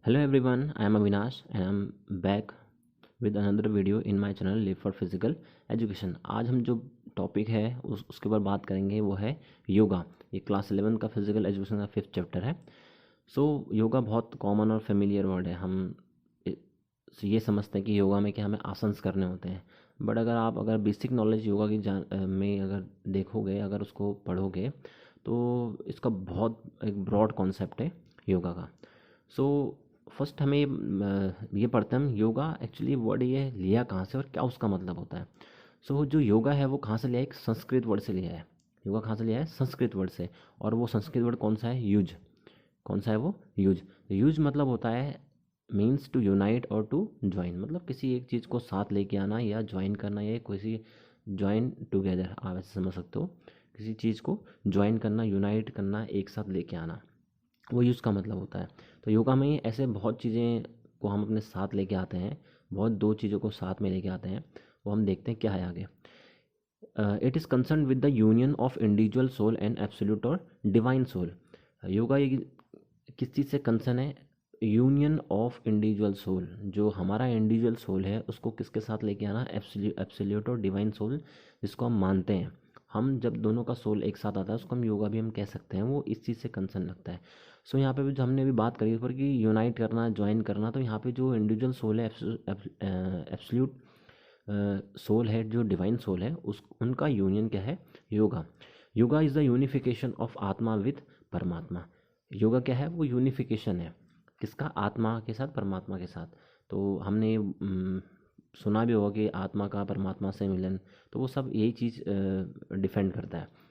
Hello everyone, I am Avinash and I am back with another video in my channel Live for Physical Education। आज हम जो topic है उसके ऊपर बात करेंगे वो है योगा। ये क्लास 11 का फिजिकल एजुकेशन का 5th चैप्टर है। योगा बहुत कॉमन और फेमिलियर वर्ड है। हम ये समझते हैं कि योगा में क्या हमें आसन्स करने होते हैं, बट अगर बेसिक नॉलेज योगा की में अगर देखोगे, अगर उसको पढ़ोगे तो इसका बहुत एक ब्रॉड कॉन्सेप्ट है योगा का। फर्स्ट हमें ये पढ़ते हैं हम योगा एक्चुअली वर्ड ये लिया कहाँ से और क्या उसका मतलब होता है। जो योगा है वो कहाँ से लिया है, एक संस्कृत वर्ड से लिया है। योगा कहाँ से लिया है, संस्कृत वर्ड से। और वो संस्कृत वर्ड कौन सा है, युज। कौन सा है वो, युज। युज मतलब होता है मीन्स टू यूनाइट और टू ज्वाइन, मतलब किसी एक चीज़ को साथ लेके आना या ज्वाइन करना, या किसी ज्वाइन टुगेदर आप ऐसे समझ सकते हो। किसी चीज़ को ज्वाइन करना, यूनाइट करना, एक साथ लेके आना, वो यूज़ का मतलब होता है। तो योगा में ऐसे बहुत चीज़ें को हम अपने साथ लेके आते हैं, बहुत दो चीज़ों को साथ में लेके आते हैं। वो हम देखते हैं क्या है आगे। It is concern with the union of individual soul and absolute और डिवाइन सोल। योगा ये किस चीज़ से कंसर्न है, यूनियन ऑफ इंडिविजुअल सोल। जो हमारा इंडिविजुअल सोल है उसको किसके साथ लेके आना, एब्सोल्यूट और डिवाइन सोल जिसको हम मानते हैं। हम जब दोनों का सोल एक साथ आता है उसको हम योगा भी हम कह सकते हैं, वो इस चीज़ से कंसर्न लगता है। यहाँ पे भी जो हमने अभी बात करी ऊपर कि यूनाइट करना, ज्वाइन करना, तो यहाँ पे जो इंडिविजुअल सोल है, एब्सोल्यूट सोल है, जो डिवाइन सोल है, उस उनका यूनियन क्या है, yoga. Yoga is the unification of आत्मा विद परमात्मा। योगा क्या है, वो यूनिफिकेशन है किसका, आत्मा के साथ, परमात्मा के साथ। तो हमने सुना भी होगा कि आत्मा का परमात्मा से मिलन, तो वो सब यही चीज़ डिफेंड करता है।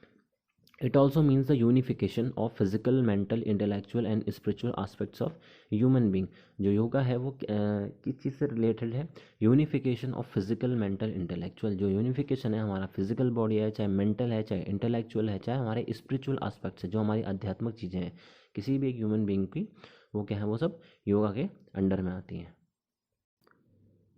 It also means the unification of physical, mental, intellectual and spiritual aspects of human being. जो योगा है वो किस चीज़ से रिलेटेड है, unification of physical, mental, intellectual. जो यूनिफिकेशन है हमारा फिजिकल बॉडी है, चाहे मेंटल है, चाहे इंटेलेक्चुअल है, चाहे हमारे स्पिरिचुअल आस्पेक्ट्स है, जो हमारी आध्यात्मिक चीज़ें हैं किसी भी एक ह्यूमन बींग की, वो क्या है, वो सब योगा के अंडर में आती हैं।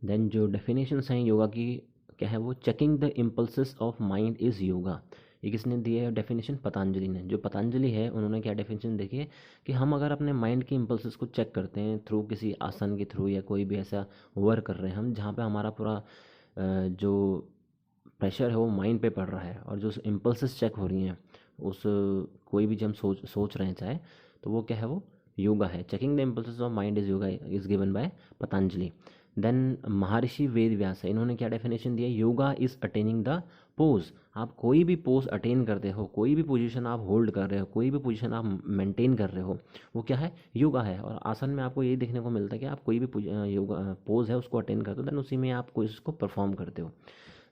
देन जो डेफिनेशंस हैं योगा की, क्या है वो, checking the impulses of mind is yoga. ये किसने दी है डेफिनेशन, पतंजलि ने। जो पतंजलि है उन्होंने क्या डेफिनेशन देखी है कि हम अगर अपने माइंड की इम्पल्सेस को चेक करते हैं थ्रू किसी आसन के थ्रू या कोई भी ऐसा वर्क कर रहे हैं हम, जहाँ पे हमारा पूरा जो प्रेशर है वो माइंड पे पड़ रहा है, और जो इम्पल्सेस चेक हो रही हैं उस कोई भी जो हम सोच रहे हैं चाहे, तो वो क्या है, वो योगा है। Checking the impulses of mind is yoga, is given by Patanjali. Then Maharshi Ved Vyas है, इन्होंने क्या डेफिनेशन दिया, yoga is attaining the pose. आप कोई भी पोज अटेन करते हो, कोई भी पोजीशन आप होल्ड कर रहे हो, कोई भी पोजीशन आप मेंटेन कर रहे हो, वो क्या है, योगा है। और आसन में आपको यही देखने को मिलता है कि आप कोई भी योगा पोज है उसको अटेन करते हो, देन उसी में आप कोई उसको परफॉर्म करते हो।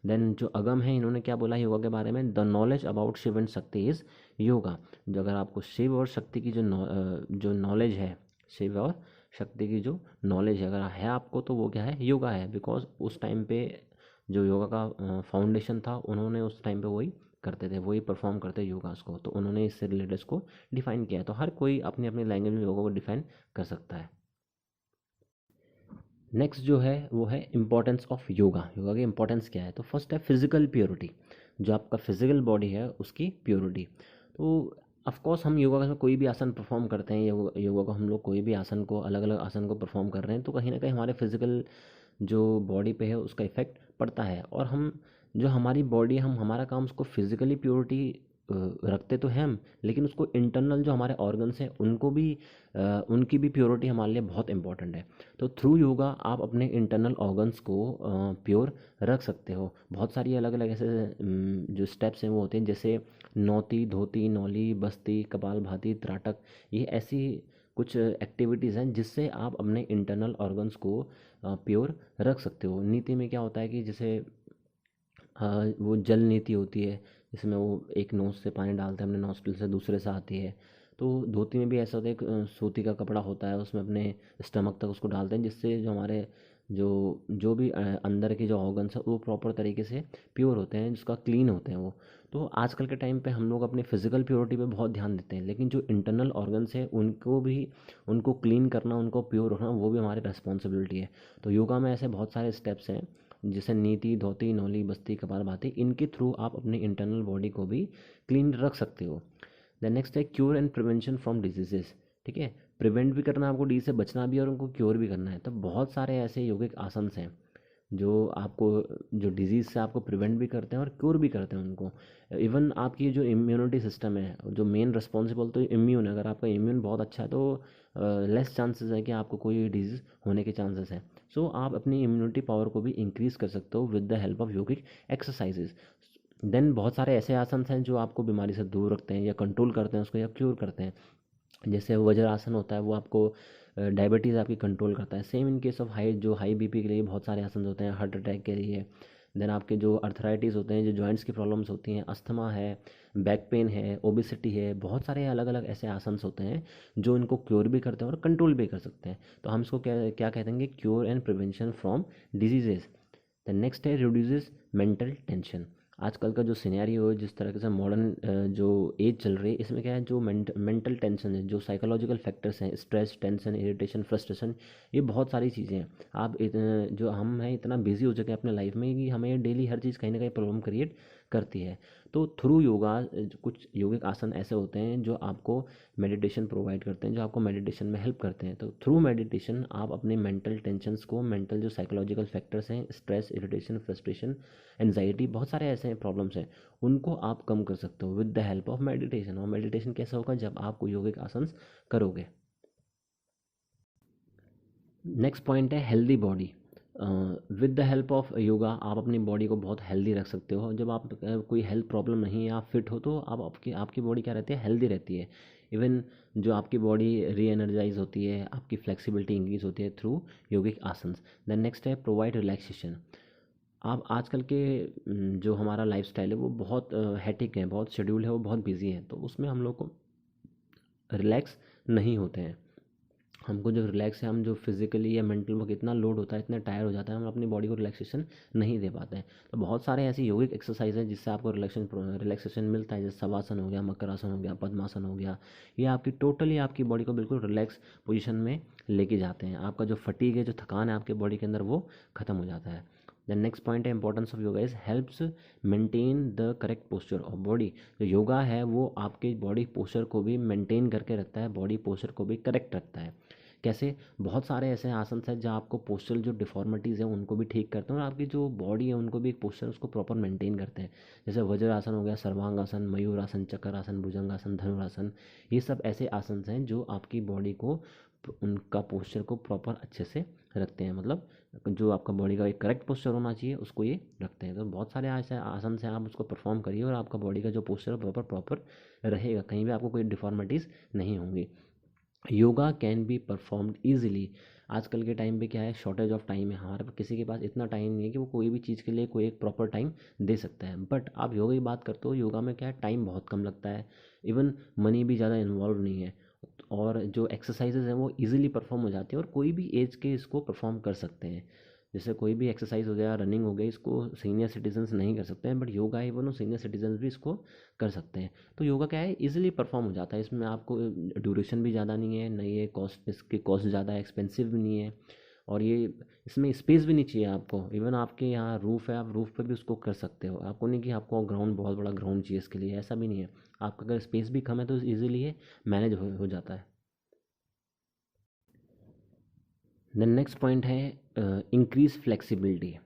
देन जो अगम है, इन्होंने क्या बोला योगा के बारे में, the knowledge about Shiva and Shakti is yoga. जो अगर आपको शिव और शक्ति की जो नॉलेज है, शिव और शक्ति की जो नॉलेज है अगर है आपको, तो वो क्या है, योगा है। बिकॉज उस टाइम पे जो योगा का फाउंडेशन था, उन्होंने उस टाइम पे वही करते थे, वही परफॉर्म करते योगा को, तो उन्होंने इससे रिलेटेड इसको डिफाइन किया है। तो हर कोई अपनी अपनी लैंग्वेज में योगा को डिफाइन कर सकता है। नेक्स्ट जो है वो है इम्पोर्टेंस ऑफ योगा। योगा की इम्पोर्टेंस क्या है, तो फर्स्ट है फिजिकल प्योरिटी। जो आपका फिजिकल बॉडी है उसकी प्योरिटी। तो ऑफकोर्स हम योगा का कोई भी आसन परफॉर्म करते हैं, योगा को हम लोग कोई भी आसन को, अलग अलग आसन को परफॉर्म कर रहे हैं, तो कहीं ना कहीं हमारे फिजिकल जो बॉडी पे है उसका इफेक्ट पड़ता है। और हम जो हमारी बॉडी, हम हमारा काम उसको फिजिकली प्योरिटी रखते तो हैं हम, लेकिन उसको इंटरनल जो हमारे ऑर्गन्स हैं उनको भी उनकी भी प्योरिटी हमारे लिए बहुत इंपॉर्टेंट है। तो थ्रू योगा आप अपने इंटरनल ऑर्गन्स को प्योर रख सकते हो। बहुत सारी अलग अलग ऐसे जो स्टेप्स हैं वो होते हैं, जैसे नौती, धोती, नौली, बस्ती, कपालभाति, त्राटक। ये ऐसी कुछ एक्टिविटीज़ हैं जिससे आप अपने इंटरनल ऑर्गन्स को प्योर रख सकते हो। नीति में क्या होता है कि जैसे वो जल नीति होती है, जिसमें वो एक नोज से पानी डालते हैं अपने नॉस्ट्रिल से, दूसरे से आती है। तो धोती में भी ऐसा होता है, एक सूती का कपड़ा होता है, उसमें अपने स्टमक तक उसको डालते हैं, जिससे जो हमारे जो भी अंदर के जो ऑर्गन्स हैं वो प्रॉपर तरीके से प्योर होते हैं, जिसका क्लीन होते हैं वो। तो आजकल के टाइम पे हम लोग अपने फिजिकल प्योरिटी पे बहुत ध्यान देते हैं, लेकिन जो इंटरनल ऑर्गन्स हैं उनको क्लीन करना, उनको प्योर रखना, वो भी हमारी रेस्पॉन्सिबिलिटी है। तो योगा में ऐसे बहुत सारे स्टेप्स हैं, जैसे नीति, धोती, नौली, बस्ती, कपालभाति, इनके थ्रू आप अपने इंटरनल बॉडी को भी क्लीन रख सकते हो। द नेक्स्ट है cure and prevention from diseases. ठीक है। प्रिवेंट भी करना है आपको, डिजीज से बचना भी है और उनको क्योर भी करना है। तो बहुत सारे ऐसे योगिक आसन हैं जो आपको, जो डिजीज़ से आपको प्रिवेंट भी करते हैं और क्योर भी करते हैं उनको। इवन आपकी जो इम्यूनिटी सिस्टम है, जो मेन रिस्पॉन्सिबल तो इम्यून है, अगर आपका इम्यून बहुत अच्छा है तो लेस चांसेस है कि आपको कोई डिजीज़ होने के चांसेस हैं। सो आप अपनी इम्यूनिटी पावर को भी इंक्रीज़ कर सकते हो with the help of yogic exercises. Then बहुत सारे ऐसे आसन हैं जो आपको बीमारी से दूर रखते हैं या कंट्रोल करते हैं उसको या क्योर करते हैं। जैसे वज्रासन होता है, वो आपको डायबिटीज़ आपकी कंट्रोल करता है। Same in case of high BP के लिए बहुत सारे आसन होते हैं, हार्ट अटैक के लिए। देन आपके जो अर्थराइटिस होते हैं, जो जॉइंट्स की प्रॉब्लम्स होती हैं, अस्थमा है, बैक पेन है, ओबिसिटी है, बहुत सारे अलग अलग ऐसे आसन होते हैं जो इनको क्योर भी करते हैं और कंट्रोल भी कर सकते हैं। तो हम इसको क्या क्या कहते हैं, cure and prevention from diseases. The next है रिड्यूसेस मेंटल टेंशन। आजकल का जो सिनेरियो है, जिस तरह से मॉडर्न जो एज चल रही है, इसमें क्या है, जो मेंटल टेंशन है, जो साइकोलॉजिकल फैक्टर्स हैं, स्ट्रेस, टेंशन, इरिटेशन, फ्रस्ट्रेशन, ये बहुत सारी चीज़ें हैं। आप जो हम हैं इतना बिजी हो चुके हैं अपने लाइफ में कि हमें डेली हर चीज़ कहीं ना कहीं प्रॉब्लम क्रिएट करती है। तो थ्रू योगा कुछ योगिक आसन ऐसे होते हैं जो आपको मेडिटेशन प्रोवाइड करते हैं, जो आपको मेडिटेशन में हेल्प करते हैं। तो थ्रू मेडिटेशन आप अपने मेंटल टेंशन्स को, मेंटल जो साइकोलॉजिकल फैक्टर्स हैं, स्ट्रेस, इरिटेशन, फ्रस्ट्रेशन, एनजाइटी, बहुत सारे ऐसे प्रॉब्लम्स हैं, उनको आप कम कर सकते हो with the help of meditation. और मेडिटेशन कैसा होगा, जब आप कोई योगिक आसन करोगे। नेक्स्ट पॉइंट है healthy body. With the help of yoga आप अपनी बॉडी को बहुत हेल्दी रख सकते हो। जब आप कोई हेल्थ प्रॉब्लम नहीं है, आप फिट हो, तो आप आपकी आपकी बॉडी क्या रहती है, हेल्दी रहती है। इवन जो आपकी बॉडी री एनर्जाइज होती है, आपकी फ्लेक्सिबिलिटी इंक्रीज होती है थ्रू योगिक आसन्स। देन नेक्स्ट है प्रोवाइड रिलैक्सेशन। आप आजकल के जो हमारा लाइफस्टाइल है वो बहुत हैटिक है, बहुत शेड्यूल है, वो बहुत बिजी है, तो उसमें हम लोग को रिलैक्स नहीं होते हैं। हमको जो रिलैक्स है, हम जो फिजिकली या मेंटल वर्क इतना लोड होता है, इतना टायर हो जाता है, हम अपनी बॉडी को रिलैक्सेशन नहीं दे पाते हैं। तो बहुत सारे ऐसी योगिक एक्सरसाइज है जिससे आपको रिलैक्सेशन मिलता है, जैसे शवासन हो गया, मकरासन हो गया, पद्मासन हो गया। ये आपकी टोटली आपकी बॉडी को बिल्कुल रिलैक्स पोजिशन में लेके जाते हैं। आपका जो फटीग है, जो थकान है आपके बॉडी के अंदर, वो खत्म हो जाता है। द नेक्स्ट पॉइंट है importance of yoga is helps maintain the correct posture of body. जो योगा है वो आपके बॉडी पोस्चर को भी मेंटेन करके रखता है, बॉडी पोस्चर को भी करेक्ट रखता है। कैसे, बहुत सारे ऐसे आसन हैं जहाँ आपको पोस्चरल जो डिफॉर्मिटीज़ हैं उनको भी ठीक करते हैं, और आपकी जो बॉडी है उनको भी एक पोस्चर उसको प्रॉपर मेंटेन करते हैं। जैसे वज्रासन हो गया, सर्वांगासन, मयूरासन, चक्रासन, भुजंगासन, धनुरासन। ये सब ऐसे आसन हैं जो आपकी बॉडी को, उनका पोस्चर को प्रॉपर अच्छे से रखते हैं। मतलब जो आपका बॉडी का एक करेक्ट पोस्चर होना चाहिए उसको ये रखते हैं। तो बहुत सारे ऐसे आसन हैं, आप उसको परफॉर्म करिए और आपका बॉडी का जो पोस्चर प्रॉपर प्रॉपर रहेगा, कहीं भी आपको कोई डिफॉर्मिटीज़ नहीं होंगी। Yoga can be performed easily. आजकल के टाइम पे क्या है, शॉर्टेज ऑफ टाइम है, हमारे पास किसी के पास इतना टाइम नहीं है कि वो कोई भी चीज़ के लिए कोई एक प्रॉपर टाइम दे सकता है। बट आप योगा की बात करते हो, योगा में क्या है, टाइम बहुत कम लगता है, इवन मनी भी ज़्यादा इन्वॉल्व नहीं है, और जो एक्सरसाइजेज हैं वो इजीली परफॉर्म हो जाती हैं, और कोई भी एज के इसको परफॉर्म कर सकते हैं। जैसे कोई भी एक्सरसाइज हो गया, रनिंग हो गई, इसको सीनियर सिटीजन्स नहीं कर सकते हैं, बट योगा है वो सीनियर सिटीजन्स भी इसको कर सकते हैं। तो योगा क्या है, इजीली परफॉर्म हो जाता है, इसमें आपको ड्यूरेशन भी ज़्यादा नहीं है, नहीं ये कॉस्ट, इसकी कॉस्ट ज़्यादा एक्सपेंसिव भी नहीं है, और ये इसमें स्पेस भी नहीं चाहिए आपको। इवन आपके यहाँ रूफ़ है, आप रूफ़ पे भी उसको कर सकते हो। आपको नहीं कि आपको ग्राउंड, बहुत बड़ा ग्राउंड चाहिए इसके लिए, ऐसा भी नहीं है। आपका अगर स्पेस भी कम है तो ईजिली ये मैनेज हो जाता है। देन नेक्स्ट पॉइंट है इंक्रीज फ्लेक्सिबिलिटी।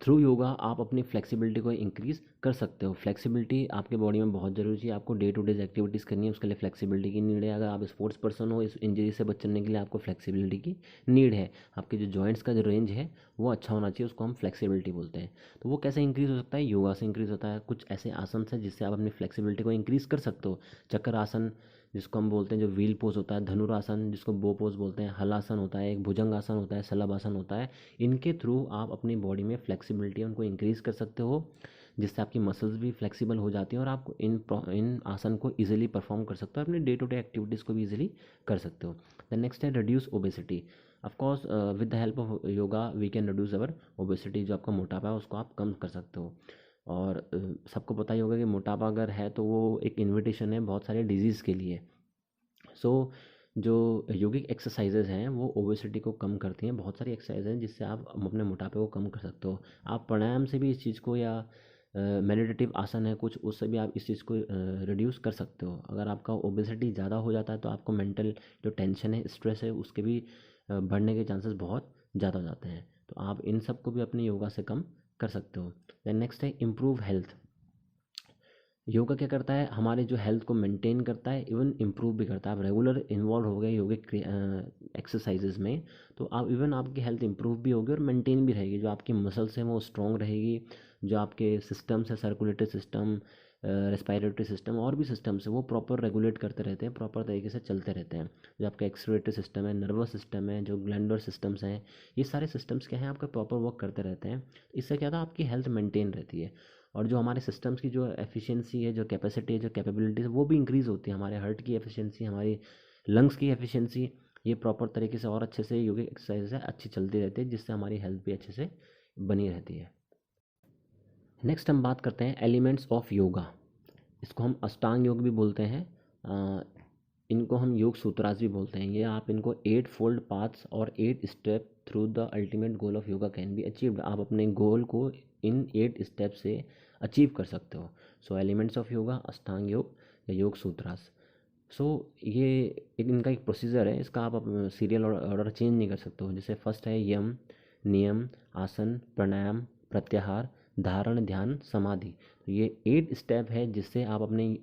थ्रू योगा आप अपनी फ्लेक्सिबिलिटी को इंक्रीज़ कर सकते हो। फ्लेक्सिबिलिटी आपके बॉडी में बहुत ज़रूरी है। आपको डे टू डे एक्टिविटीज़ करनी है, उसके लिए फ्लेक्सिबिलिटी की नीड है। अगर आप स्पोर्ट्स पर्सन हो, इस इंजरी से बचने के लिए आपको फ्लेक्सिबिलिटी की नीड है। आपके जो जॉइंट्स का जो रेंज है वो अच्छा होना चाहिए, उसको हम फ्लेक्सिबिलिटी बोलते हैं। तो वो कैसे इंक्रीज़ हो सकता है, योगा से इंक्रीज़ होता है। कुछ ऐसे आसन हैं जिससे आप अपनी फ्लेक्सिबिलिटी को इंक्रीज़ कर सकते हो। चक्र आसन जिसको हम बोलते हैं, जो व्हील पोज होता है, धनुरासन जिसको बो पोज बोलते हैं, हलासन होता है, एक भुजंग आसन होता है, शलभ आसन होता है। इनके थ्रू आप अपनी बॉडी में फ्लेक्सिबिलिटी उनको इंक्रीज़ कर सकते हो, जिससे आपकी मसल्स भी फ्लेक्सिबल हो जाती हैं और आप इन आसन को ईजिली परफॉर्म कर सकते हो, अपने डे टू डे एक्टिविटीज़ को भी ईजिली कर सकते हो। द नेक्स्ट है reduce obesity. Of course with the help of yoga we can reduce our obesity. जो आपका मोटापा है उसको आप कम कर सकते हो। और सबको पता ही होगा कि मोटापा अगर है तो वो एक इन्विटेशन है बहुत सारे डिजीज़ के लिए। सो जो योगिक एक्सरसाइजेज हैं वो ओबेसिटी को कम करती हैं। बहुत सारी एक्सरसाइज हैं जिससे आप अपने मोटापे को कम कर सकते हो। आप प्राणायाम से भी इस चीज़ को, या मेडिटेटिव आसन है कुछ, उससे भी आप इस चीज़ को रिड्यूस कर सकते हो। अगर आपका ओबेसिटी ज़्यादा हो जाता है तो आपको मेंटल जो टेंशन है, स्ट्रेस है, उसके भी बढ़ने के चांसेस बहुत ज़्यादा हो जाते हैं। तो आप इन सब को भी अपने योगा से कम कर सकते हो। देन नेक्स्ट है इम्प्रूव हेल्थ। योगा क्या करता है, हमारे जो हेल्थ को मेंटेन करता है, इवन इम्प्रूव भी करता है। आप रेगुलर इन्वॉल्व हो गए योगिक एक्सरसाइजेज में तो आप इवन आपकी हेल्थ इंप्रूव भी होगी और मेंटेन भी रहेगी। जो आपकी मसल्स हैं वो स्ट्रॉन्ग रहेगी, जो आपके सिस्टम्स है, सर्कुलेटरी सिस्टम, रेस्पिरेटरी सिस्टम और भी सिस्टम्स है, वो प्रॉपर रेगुलेट करते रहते हैं, प्रॉपर तरीके से चलते रहते हैं। जो आपका एक्सक्रीटरी सिस्टम है, नर्वस सिस्टम है, जो ग्लैंडुलर सिस्टम्स हैं, ये सारे सिस्टम्स क्या हैं, आपका प्रॉपर वर्क करते रहते हैं। इससे क्या था, आपकी हेल्थ मेंटेन रहती है और जो हमारे सिस्टम्स की जो एफिशिएंसी है, जो कैपेसिटी है, जो कैपेबिलिटीज़ है, वो भी इंक्रीज़ होती है। हमारे हार्ट की एफिशिएंसी, हमारी लंग्स की एफिशिएंसी, ये प्रॉपर तरीके से और अच्छे से योगिक एक्सरसाइज है अच्छी चलती रहती है, जिससे हमारी हेल्थ भी अच्छे से बनी रहती है। नेक्स्ट हम बात करते हैं एलिमेंट्स ऑफ योगा। इसको हम अष्टांग योग भी बोलते हैं, इनको हम योग सूत्रास भी बोलते हैं। ये आप इनको 8 फोल्ड पाथ्स और 8 step through the ultimate goal of yoga can be achieved. आप अपने गोल को इन 8 स्टेप से अचीव कर सकते हो। सो एलिमेंट्स ऑफ योगा, अष्टांग योग या योग सूत्रास। सो ये इनका एक प्रोसीजर है, इसका आप सीरियल ऑर्डर चेंज नहीं कर सकते हो। जैसे फर्स्ट है यम, नियम, आसन, प्राणायाम, प्रत्याहार, धारण, ध्यान, समाधि। तो ये 8 स्टेप है जिससे आप अपने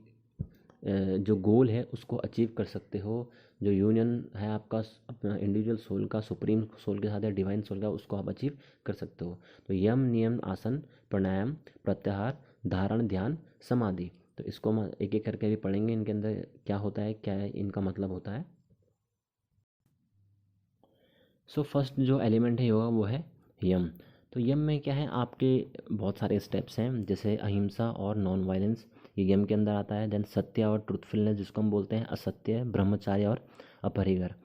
जो गोल है उसको अचीव कर सकते हो। जो यूनियन है आपका अपना इंडिविजुअल सोल का, सुप्रीम सोल के साथ या डिवाइन सोल का, उसको आप अचीव कर सकते हो। तो यम, नियम, आसन, प्राणायाम, प्रत्याहार, धारण, ध्यान, समाधि। तो इसको हम एक एक करके भी पढ़ेंगे, इनके अंदर क्या होता है, क्या है इनका मतलब होता है। सो फर्स्ट जो एलिमेंट है योगा वो है यम। तो यम में क्या है, आपके बहुत सारे स्टेप्स हैं, जैसे अहिंसा और नॉन वायलेंस, ये यम के अंदर आता है। देन सत्य और ट्रुथफुलनेस, जिसको हम बोलते हैं असत्य, ब्रह्मचार्य और अपरिग्रह,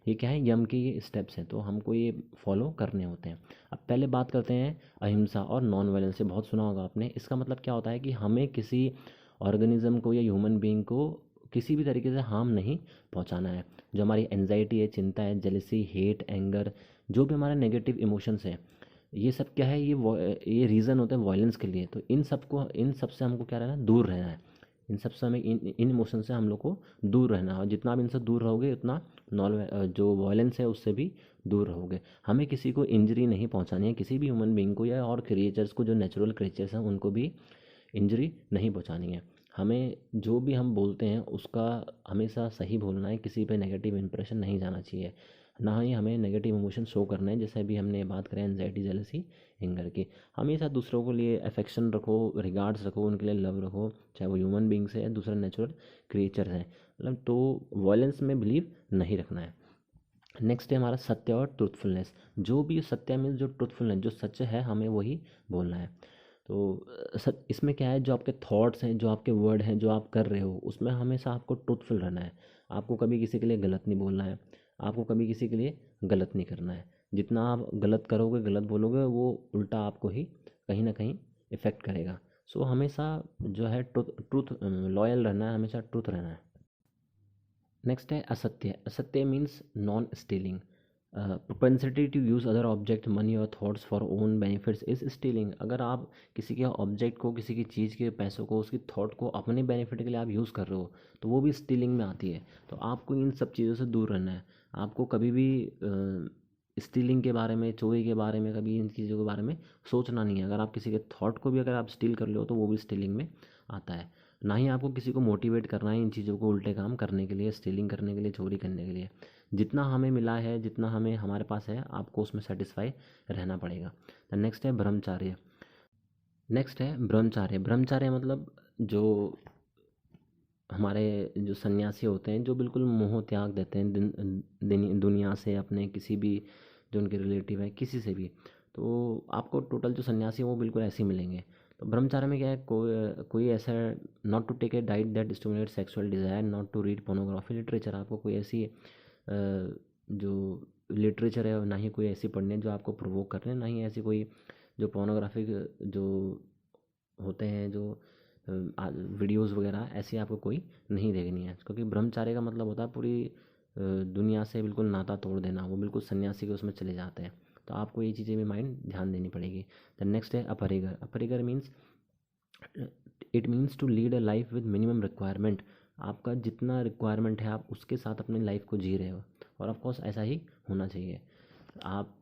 ये क्या है, यम के ये स्टेप्स हैं, तो हमको ये फॉलो करने होते हैं। अब पहले बात करते हैं अहिंसा और नॉन वायलेंस। से बहुत सुना होगा आपने। इसका मतलब क्या होता है कि हमें किसी ऑर्गेनिज्म को या ह्यूमन बीइंग को किसी भी तरीके से हार्म नहीं पहुंचाना है। जो हमारी एंजाइटी है, चिंता है, जेलसी, हेट, एंगर, जो भी हमारे नेगेटिव इमोशंस हैं, ये सब क्या है, ये रीज़न होते हैं वायलेंस के लिए। तो इन सब से हमको क्या रहना है, दूर रहना है। इन सब से हमें इन इमोशन से हम लोग को दूर रहना है, और जितना आप इनसे दूर रहोगे उतना जो वायलेंस है उससे भी दूर रहोगे। हमें किसी को इंजरी नहीं पहुंचानी है, किसी भी ह्यूमन बीइंग को या और क्रिएचर्स को, जो नेचुरल क्रिएचर्स हैं उनको भी इंजरी नहीं पहुंचानी है। हमें जो भी हम बोलते हैं उसका हमेशा सही बोलना है, किसी पे नेगेटिव इंप्रेशन नहीं जाना चाहिए, ना ही हमें नेगेटिव इमोशन शो करना है। जैसे अभी हमने बात करें एंजाइटी, जेलसी, एंगर की। हमेशा दूसरों के लिए अफेक्शन रखो, रिगार्ड्स रखो, उनके लिए लव रखो, चाहे वो ह्यूमन बींग्स है, दूसरे नेचुरल क्रिएचर हैं, मतलब तो वॉयलेंस में बिलीव नहीं रखना है। नेक्स्ट है हमारा सत्य और ट्रूथफुलनेस। जो भी सत्य मीन्स जो ट्रूथफुलनेस, जो सच है हमें वही बोलना है। तो इसमें क्या है, जो आपके थॉट्स हैं, जो आपके वर्ड हैं, जो आप कर रहे हो, उसमें हमेशा आपको ट्रूथफुल रहना है। आपको कभी किसी के लिए गलत नहीं बोलना है, आपको कभी किसी के लिए गलत नहीं करना है। जितना आप गलत करोगे, गलत बोलोगे, वो उल्टा आपको ही कहीं ना कहीं इफ़ेक्ट करेगा। सो हमेशा जो है ट्रूथ लॉयल रहना है, हमेशा ट्रूथ रहना है। नेक्स्ट है असत्य। असत्य means non stealing. Propensity to use other object, money और thoughts for own benefits is stealing. अगर आप किसी के ऑब्जेक्ट को, किसी की चीज़ के पैसों को, उसकी थॉट को अपने बेनिफिट के लिए आप यूज़ कर रहे हो, तो वो भी स्टीलिंग में आती है। तो आपको इन सब चीज़ों से दूर रहना है। आपको कभी भी स्टीलिंग के बारे में, चोरी के बारे में, कभी इन चीज़ों के बारे में सोचना नहीं है। अगर आप किसी के थॉट को भी अगर आप स्टील कर लो तो वो भी स्टीलिंग में आता है। ना ही आपको किसी को मोटिवेट करना है इन चीज़ों को उल्टे काम करने के लिए, स्टीलिंग करने के लिए, चोरी करने के लिए। जितना हमें मिला है, जितना हमें हमारे पास है, आपको उसमें सेटिस्फाई रहना पड़ेगा। तो नेक्स्ट है ब्रह्मचार्य। नेक्स्ट है ब्रह्मचार्य। ब्रह्मचार्य मतलब जो हमारे जो सन्यासी होते हैं, जो बिल्कुल मोह त्याग देते हैं दुनिया से, अपने किसी भी जो उनके रिलेटिव है, किसी से भी। तो आपको टोटल जो सन्यासी हैं वो बिल्कुल ऐसे ही मिलेंगे। तो ब्रह्मचार्य में क्या है, कोई ऐसा, not to take a diet that stimulate sexual desire, not to read pornography literature. आपको कोई ऐसी जो लिटरेचर है, ना ही कोई ऐसी पढ़नी है जो आपको प्रोवोक कर रहे हैं, ना ही ऐसी कोई जो पोर्नोग्राफिक जो होते हैं, जो वीडियोज़ वगैरह, ऐसी आपको कोई नहीं देखनी है। क्योंकि ब्रह्मचार्य का मतलब होता है पूरी दुनिया से बिल्कुल नाता तोड़ देना। वो बिल्कुल सन्यासी के उसमें चले जाते हैं। तो आपको ये चीज़ें भी माइंड ध्यान देनी पड़ेगी। द नेक्स्ट है अपरिग्रह। अपरिग्रह means it means to lead a life with minimum requirement. आपका जितना रिक्वायरमेंट है आप उसके साथ अपनी लाइफ को जी रहे हो, और ऑफ कोर्स ऐसा ही होना चाहिए। आप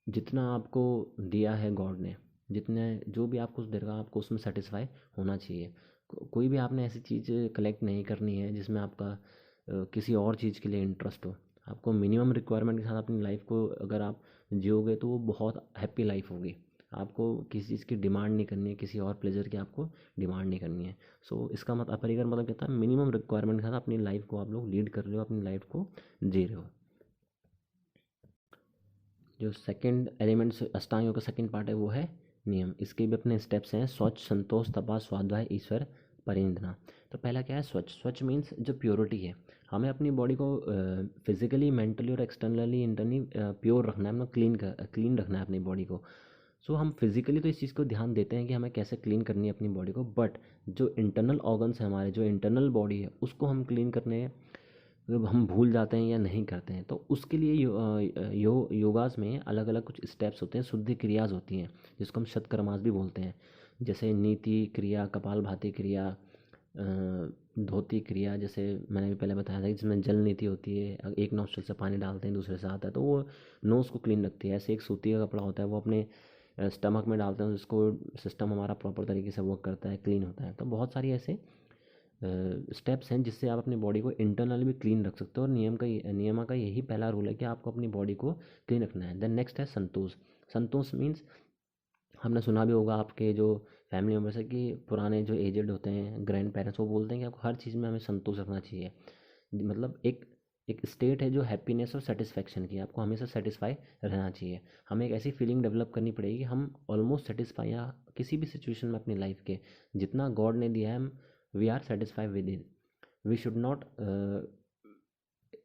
जितना आपको दिया है गॉड ने, जितने जो भी आपको दे रहा आपको उसमें सेटिस्फाई होना चाहिए। कोई भी आपने ऐसी चीज़ कलेक्ट नहीं करनी है जिसमें आपका किसी और चीज़ के लिए इंटरेस्ट हो। आपको मिनिमम रिक्वायरमेंट के साथ अपनी लाइफ को अगर आप जियोगे तो वो बहुत हैप्पी लाइफ होगी। आपको किसी चीज़ की डिमांड नहीं करनी है, किसी और प्लेजर की आपको डिमांड नहीं करनी है। सो इसका मतलब अपरिगर मतलब कहता है मिनिमम रिक्वायरमेंट के साथ अपनी लाइफ को आप लोग लीड कर रहे हो, अपनी लाइफ को जी रहे हो। जो सेकंड एलिमेंट्स अष्टांग योग का सेकंड पार्ट है वो है नियम। इसके भी अपने स्टेप्स हैं, स्वच्छ, संतोष, तपा, स्वाध्याय, ईश्वर, परिनिधना। तो पहला क्या है, स्वच्छ। स्वच्छ मीन्स जो प्योरिटी है। हमें अपनी बॉडी को फिजिकली, मेंटली और एक्सटर्नली, इंटरनली प्योर रखना है, मतलब क्लीन रखना है अपनी बॉडी को। सो हम फिजिकली तो इस चीज़ को ध्यान देते हैं कि हमें कैसे क्लीन करनी है अपनी बॉडी को, बट जो इंटरनल ऑर्गन्स हैं हमारे, जो इंटरनल बॉडी है उसको हम क्लीन करने जब हम भूल जाते हैं या नहीं करते हैं, तो उसके लिए योगास में अलग अलग कुछ स्टेप्स होते हैं, शुद्धि क्रियाज होती हैं जिसको हम शतकर्मास भी बोलते हैं। जैसे नीति क्रिया, कपालभाति क्रिया, धोती क्रिया, जैसे मैंने भी पहले बताया था कि जिसमें जल नीति होती है, एक नोस्ट्रिल से पानी डालते हैं दूसरे से आता है तो वो नोज़ को क्लीन रखती है। ऐसे एक सूती का कपड़ा होता है वो अपने स्टमक में डालते हैं जिसको सिस्टम हमारा प्रॉपर तरीके से वर्क करता है, क्लीन होता है। तो बहुत सारी ऐसे स्टेप्स हैं जिससे आप अपनी बॉडी को इंटरनली भी क्लीन रख सकते हो, और नियमा का यही पहला रूल है कि आपको अपनी बॉडी को क्लीन रखना है। देन नेक्स्ट है संतोष। संतोष मीन्स हमने सुना भी होगा आपके जो फैमिली मेम्बर्स है कि पुराने जो एजेड होते हैं, ग्रैंड पेरेंट्स, वो बोलते हैं कि आपको हर चीज़ में हमें संतोष रखना चाहिए। मतलब एक एक स्टेट है जो हैप्पीनेस और सेटिस्फैक्शन की, आपको हमेशा सेटिस्फाई रहना चाहिए। हमें एक ऐसी फीलिंग डेवलप करनी पड़ेगी कि हम ऑलमोस्ट सेटिस्फाई, या किसी भी सिचुएशन में अपनी लाइफ के जितना गॉड ने दिया है हम we are satisfy with in. We should not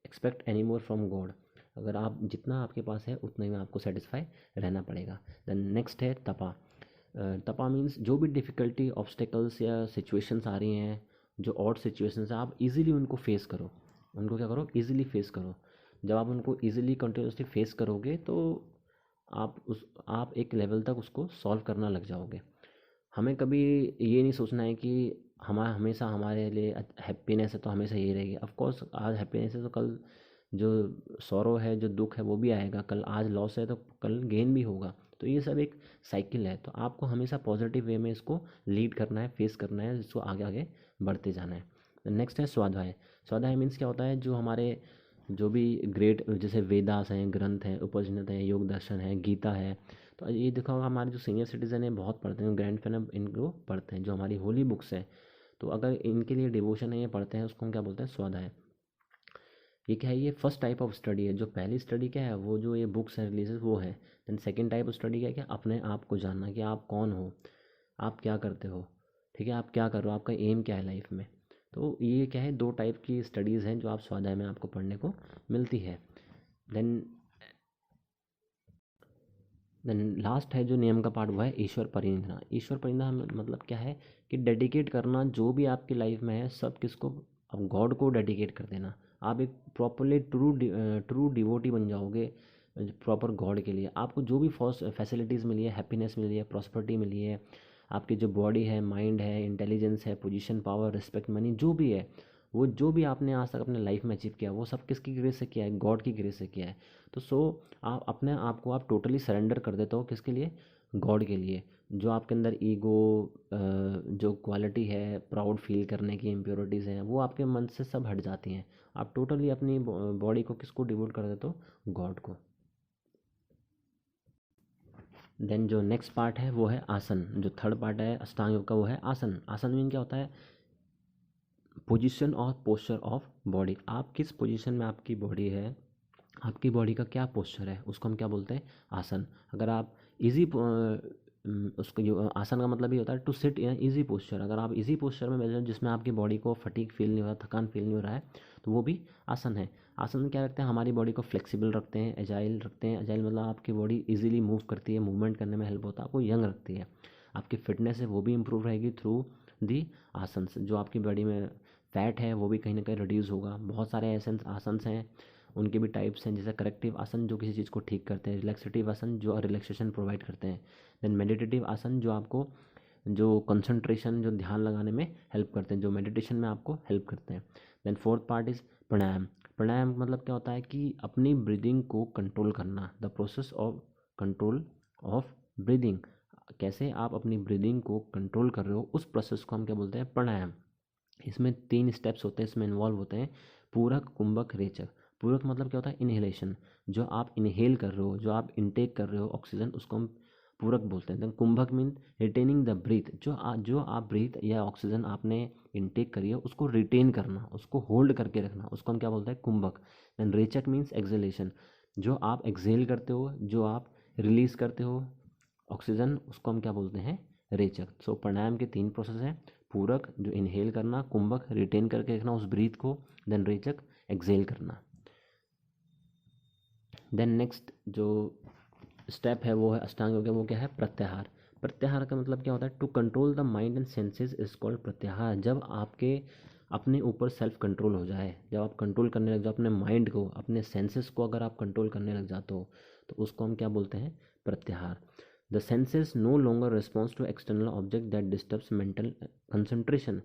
expect any more from God. अगर आप जितना आपके पास है उतना ही में आपको सेटिस्फाई रहना पड़ेगा। देन नेक्स्ट है तपा। तपा मीन्स जो भी डिफ़िकल्टी, ऑब्स्टेकल्स या सिचुएशंस आ रही हैं, जो ऑड सिचुएशंस हैं, आप इजीली उनको फेस करो। उनको क्या करो, इजीली फेस करो। जब आप उनको इजीली कंटिन्यूसली फेस करोगे तो आप एक लेवल तक उसको सॉल्व करना लग जाओगे। हमें कभी ये नहीं सोचना है कि हमेशा हमारे लिए हैप्पीनेस है तो हमेशा यही रहेगी। ऑफ कोर्स आज हैप्पीनेस है तो कल जो सॉरो है, जो दुख है वो भी आएगा। कल आज लॉस है तो कल गेन भी होगा। तो ये सब एक साइकिल है, तो आपको हमेशा पॉजिटिव वे में इसको लीड करना है, फेस करना है, इसको आगे आगे बढ़ते जाना है। नेक्स्ट है स्वाध्याय। स्वाध्याय मीन्स क्या होता है, जो हमारे जो भी ग्रेट जैसे वेदास हैं, ग्रंथ हैं, उपनिषद हैं, योग दर्शन है, गीता है, तो ये देखो हमारे जो सीनियर सिटीज़न है बहुत पढ़ते हैं, ग्रैंड फैन इनको पढ़ते हैं, जो हमारी होली बुक्स हैं। तो अगर इनके लिए डिवोशन है, ये पढ़ते हैं, उसको हम क्या बोलते हैं, स्वाध्याय। ये क्या है, ये फर्स्ट टाइप ऑफ स्टडी है। जो पहली स्टडी क्या है, वो जो ये बुक्स हैं रिलीजेस वो है। Then second type of study क्या है, कि अपने आप को जानना कि आप कौन हो, आप क्या करते हो, ठीक है, आप क्या कर रहे हो, आपका एम क्या है लाइफ में। तो ये क्या है, दो टाइप की स्टडीज़ हैं जो आप स्वाध्याय में आपको पढ़ने को मिलती है। देन देन लास्ट है जो नियम का पार्ट, वो है ईश्वर परिनिधना। ईश्वर परिनिधना मतलब क्या है, कि डेडिकेट करना जो भी आपकी लाइफ में है सब किसको, अब गॉड को डेडिकेट कर देना। आप एक प्रॉपरली ट्रू डिवोटी बन जाओगे प्रॉपर गॉड के लिए। आपको जो भी फैसिलिटीज़ मिली है, हैप्पीनेस मिली है, प्रॉस्पेरिटी मिली है, आपकी जो बॉडी है, माइंड है, इंटेलिजेंस है, पोजीशन, पावर, रिस्पेक्ट, मनी, जो भी है, वो जो भी आपने आज तक अपने लाइफ में अचीव किया वो सब किसकी ग्रेस से किया है, गॉड की ग्रेस से किया है। तो आप अपने आप को आप टोटली सरेंडर कर देते हो, किसके लिए, गॉड के लिए। जो आपके अंदर ईगो, जो क्वालिटी है प्राउड फील करने की, इम्प्योरिटीज़ हैं, वो आपके मन से सब हट जाती हैं। आप टोटली अपनी बॉडी को किसको डिवोट कर देते हो, गॉड को। देन जो नेक्स्ट पार्ट है वो है आसन। जो थर्ड पार्ट है अष्टांग योग का वो है आसन। आसन मीन क्या होता है, पोजीशन और पोस्चर ऑफ बॉडी। आप किस पोजीशन में आपकी बॉडी है, आपकी बॉडी का क्या पोस्चर है, उसको हम क्या बोलते हैं, आसन। अगर आप इजी उसको जो आसन का मतलब ये होता है to sit in easy posture. अगर आप इजी पोस्चर में बैठ जाओ जिसमें आपकी बॉडी को फटीग फील नहीं हो रहा, थकान फील नहीं हो रहा है, तो वो भी आसन है। आसन में क्या रखते हैं, हमारी बॉडी को फ्लेक्सिबल रखते हैं, एजाइल रखते हैं। एजाइल मतलब आपकी बॉडी इजीली मूव करती है, मूवमेंट करने में हेल्प होता है, आपको यंग रखती है। आपकी फिटनेस है वो भी इम्प्रूव रहेगी थ्रू दी आसन। जो आपकी बॉडी में फैट है वो भी कहीं ना कहीं रिड्यूस होगा। बहुत सारे ऐसे आसन्स हैं, उनके भी टाइप्स हैं, जैसे करेक्टिव आसन जो किसी चीज़ को ठीक करते हैं, रिलैक्सेटिव आसन जो रिलैक्सेशन प्रोवाइड करते हैं। देन मेडिटेटिव आसन जो आपको जो कंसंट्रेशन, जो ध्यान लगाने में हेल्प करते हैं, जो मेडिटेशन में आपको हेल्प करते हैं। देन फोर्थ पार्ट इज़ प्राणायाम। प्राणायाम मतलब क्या होता है कि अपनी ब्रीदिंग को कंट्रोल करना, the process of control of breathing. कैसे आप अपनी ब्रीदिंग को कंट्रोल कर रहे हो, उस प्रोसेस को हम क्या बोलते हैं, प्राणायाम। इसमें 3 स्टेप्स होते हैं, इसमें इन्वॉल्व होते हैं, पूरक, कुंभक, रेचक। पूरक मतलब क्या होता है, इनहेलेशन, जो आप इनहेल कर रहे हो, जो आप इनटेक कर रहे हो ऑक्सीजन, उसको हम पूरक बोलते हैं। देन कुंभक मीन रिटेनिंग द ब्रीथ, जो आप ब्रीथ या ऑक्सीजन आपने इनटेक करी है उसको रिटेन करना, उसको होल्ड करके रखना, उसको हम क्या बोलते हैं, कुंभक। देन रेचक मीन्स एक्सहेलेशन, जो आप एक्सहेल करते हो, जो आप रिलीज करते हो ऑक्सीजन, उसको हम क्या बोलते हैं, रेचक। सो प्राणायाम के 3 प्रोसेस हैं, पूरक जो इनहेल करना, कुंभक रिटेन करके रखना उस ब्रीथ को, देन रेचक एक्सहेल करना। देन नेक्स्ट जो स्टेप है वो है अष्टांग योग, वो क्या है, प्रत्याहार। प्रत्याहार का मतलब क्या होता है, to control the mind and senses is called pratyahara. जब आपके अपने ऊपर सेल्फ कंट्रोल हो जाए, जब आप कंट्रोल करने लग जाओ अपने माइंड को, अपने सेंसेस को अगर आप कंट्रोल करने लग जाते हो, तो उसको हम क्या बोलते हैं, प्रत्याहार। The senses no longer response to external object that disturbs mental concentration.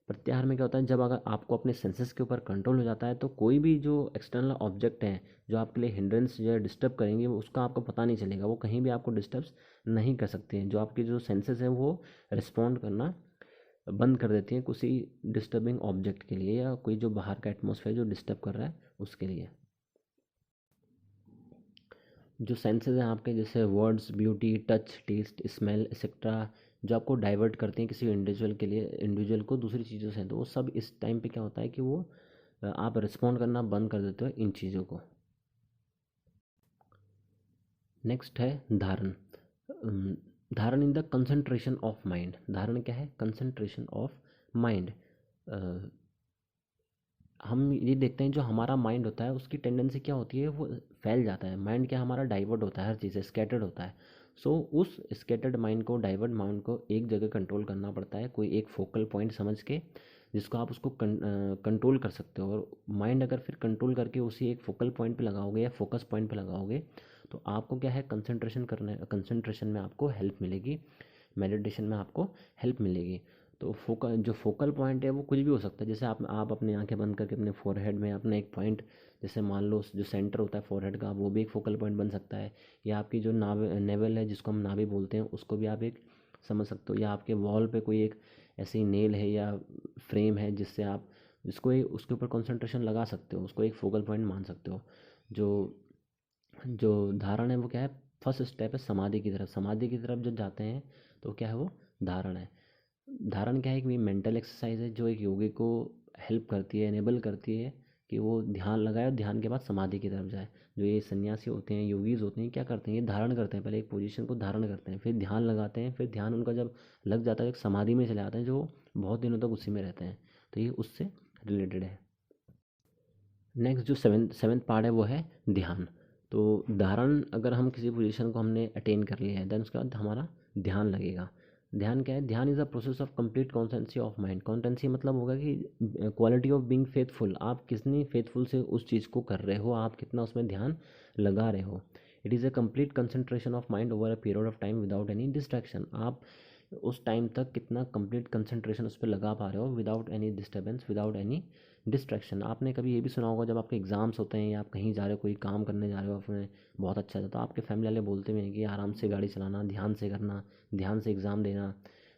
प्रत्याहार में क्या होता है, जब अगर आपको अपने सेंसेस के ऊपर कंट्रोल हो जाता है, तो कोई भी जो एक्सटर्नल ऑब्जेक्ट है जो आपके लिए हिंड्रेंस जो है डिस्टर्ब करेंगे, वो उसका आपको पता नहीं चलेगा, वो कहीं भी आपको डिस्टर्ब नहीं कर सकते हैं। जो आपकी जो सेंसेस हैं वो रिस्पॉन्ड करना बंद कर देती हैं किसी डिस्टर्बिंग ऑब्जेक्ट के लिए, या कोई जो बाहर का एटमॉस्फेयर जो डिस्टर्ब कर रहा है उसके लिए। जो सेंसेस हैं आपके, जैसे words, beauty, touch, taste, smell etcetera, जो आपको डाइवर्ट करते हैं किसी इंडिविजुअल के लिए, इंडिविजुअल को दूसरी चीज़ों से, तो वो सब इस टाइम पे क्या होता है कि वो आप रिस्पॉन्ड करना बंद कर देते हो इन चीज़ों को। नेक्स्ट है धारण। धारण in the concentration of mind. धारण क्या है, कंसंट्रेशन ऑफ माइंड। हम ये देखते हैं जो हमारा माइंड होता है उसकी टेंडेंसी क्या होती है, वो फैल जाता है। माइंड क्या हमारा डाइवर्ट होता है, हर चीज़ से स्कैटर्ड होता है। सो उस स्कैटर्ड माइंड को, डाइवर्ट माइंड को एक जगह कंट्रोल करना पड़ता है, कोई एक फोकल पॉइंट समझ के, जिसको आप उसको कंट्रोल कर सकते हो। और माइंड अगर फिर कंट्रोल करके उसी एक फोकल पॉइंट पे लगाओगे या फोकस पॉइंट पे लगाओगे, तो आपको क्या है, कंसंट्रेशन में आपको हेल्प मिलेगी, मेडिटेशन में आपको हेल्प मिलेगी। तो जो फोकल पॉइंट है वो कुछ भी हो सकता है। जैसे आप अपनी आंखें बंद करके अपने फोरहेड में अपना एक पॉइंट, जैसे मान लो जो सेंटर होता है फोरहेड का, वो भी एक फोकल पॉइंट बन सकता है। या आपकी जो नेवल है, जिसको हम नाभि बोलते हैं, उसको भी आप एक समझ सकते हो। या आपके वॉल पे कोई एक ऐसी नेल है या फ्रेम है जिससे आप उसके ऊपर कंसंट्रेशन लगा सकते हो, उसको एक फोकल पॉइंट मान सकते हो। जो जो धारण है वो क्या है, फर्स्ट स्टेप है समाधि की तरफ। समाधि की तरफ जब जाते हैं तो क्या है, वो धारण है। धारण क्या है कि मेंटल एक्सरसाइज है, जो एक योगी को हेल्प करती है, एनेबल करती है कि वो ध्यान लगाए और ध्यान के बाद समाधि की तरफ जाए। जो ये सन्यासी होते हैं, योगीज होते हैं, क्या करते हैं, ये धारण करते हैं, पहले एक पोजीशन को धारण करते हैं, फिर ध्यान लगाते हैं, फिर ध्यान उनका जब लग जाता है एक समाधि में चले जाते हैं, जो बहुत दिनों तक उसी में रहते हैं। तो ये उससे रिलेटेड है। नेक्स्ट जो सेवेंथ पार्ट है वो है ध्यान। तो धारण, अगर हम किसी पोजीशन को हमने अटेन कर लिया है, देन उसके बाद हमारा ध्यान लगेगा। ध्यान क्या है, ध्यान is a process of complete consciousness of mind. Consciousness मतलब होगा कि क्वालिटी ऑफ बीइंग फेथफुल, आप कितनी फेथफुल से उस चीज़ को कर रहे हो, आप कितना उसमें ध्यान लगा रहे हो। It is a complete concentration of mind over a period of time without any distraction. आप उस टाइम तक कितना कंप्लीट कंसंट्रेशन उस पर लगा पा रहे हो without any disturbance, without any distraction. आपने कभी ये भी सुना होगा, जब आपके एग्ज़ाम्स होते हैं या आप कहीं जा रहे हो, कोई काम करने जा रहे हो अपने, बहुत अच्छा था, तो आपके फैमिली वाले बोलते भी हैं कि आराम से गाड़ी चलाना, ध्यान से करना, ध्यान से एग्ज़ाम देना।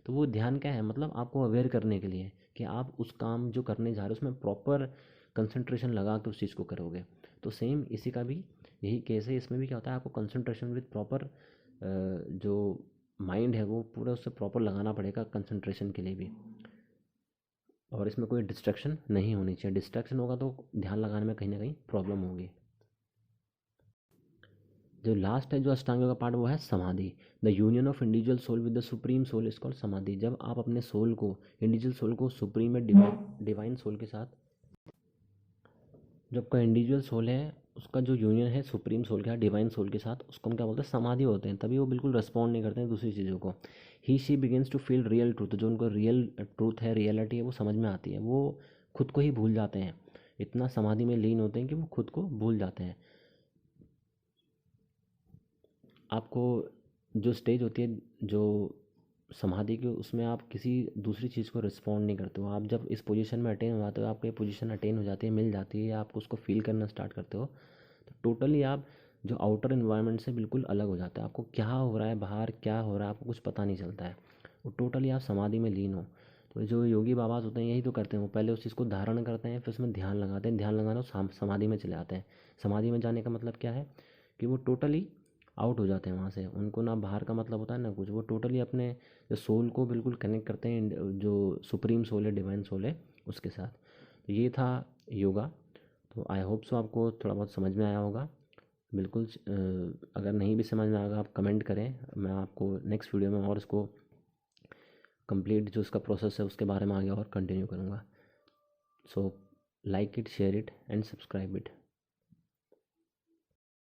तो वो ध्यान क्या है, मतलब आपको अवेयर करने के लिए कि आप उस काम जो करने जा रहे हो उसमें प्रॉपर कंसंट्रेशन लगा के उस चीज़ को करोगे। तो सेम इसी का भी यही केस है। इसमें भी क्या होता है, आपको कंसंट्रेशन विद प्रॉपर जो माइंड है वो पूरा उससे प्रॉपर लगाना पड़ेगा कंसंट्रेशन के लिए भी। और इसमें कोई डिस्ट्रैक्शन नहीं होनी चाहिए। डिस्ट्रैक्शन होगा तो ध्यान लगाने में कहीं ना कहीं प्रॉब्लम होगी। जो लास्ट है जो अष्टांग योग का पार्ट, वो है समाधि। The union of individual soul with the supreme soul is called samadhi. जब आप अपने सोल को, इंडिविजुअल सोल को सुप्रीम या डिवाइन सोल के साथ, जो आपका इंडिविजुअल सोल है उसका जो यूनियन है सुप्रीम सोल के साथ, डिवाइन सोल के साथ, उसको हम क्या बोलते हैं, समाधि होते हैं। तभी वो बिल्कुल रिस्पॉन्ड नहीं करते हैं दूसरी चीज़ों को। He she begins to feel real truth. जो उनको रियल ट्रूथ है, रियलिटी है, वो समझ में आती है। वो खुद को ही भूल जाते हैं, इतना समाधि में लीन होते हैं कि वो खुद को भूल जाते हैं। आपको जो स्टेज होती है, जो समाधि के उसमें आप किसी दूसरी चीज़ को रिस्पॉन्ड नहीं करते हो। आप जब इस पोजीशन में अटेन हो जाते हो, आपको ये पोजीशन अटेन हो जाती है, मिल जाती है, आपको उसको फील करना स्टार्ट करते हो, तो टोटली आप जो आउटर इन्वायरमेंट से बिल्कुल अलग हो जाता है। आपको क्या हो रहा है बाहर, क्या हो रहा है, आपको कुछ पता नहीं चलता है। वो टोटली आप समाधि में लीन हो। तो जो योगी बाबाज होते हैं यही तो करते हैं, वो पहले उस चीज़ को धारण करते हैं, फिर उसमें ध्यान लगाते हैं, ध्यान लगाना समाधि में चले जाते हैं। समाधि में जाने का मतलब क्या है कि वो टोटली आउट हो जाते हैं वहाँ से। उनको ना बाहर का मतलब होता है ना कुछ, वो टोटली अपने जो सोल को बिल्कुल कनेक्ट करते हैं, जो सुप्रीम सोल है, डिवाइन सोल है, उसके साथ। तो ये था योगा। तो आई होप सो आपको थोड़ा बहुत समझ में आया होगा। बिल्कुल अगर नहीं भी समझ में आएगा आप कमेंट करें, मैं आपको नेक्स्ट वीडियो में और इसको कंप्लीट जो इसका प्रोसेस है उसके बारे में आगे और कंटिन्यू करूँगा। So like it, share it and subscribe it.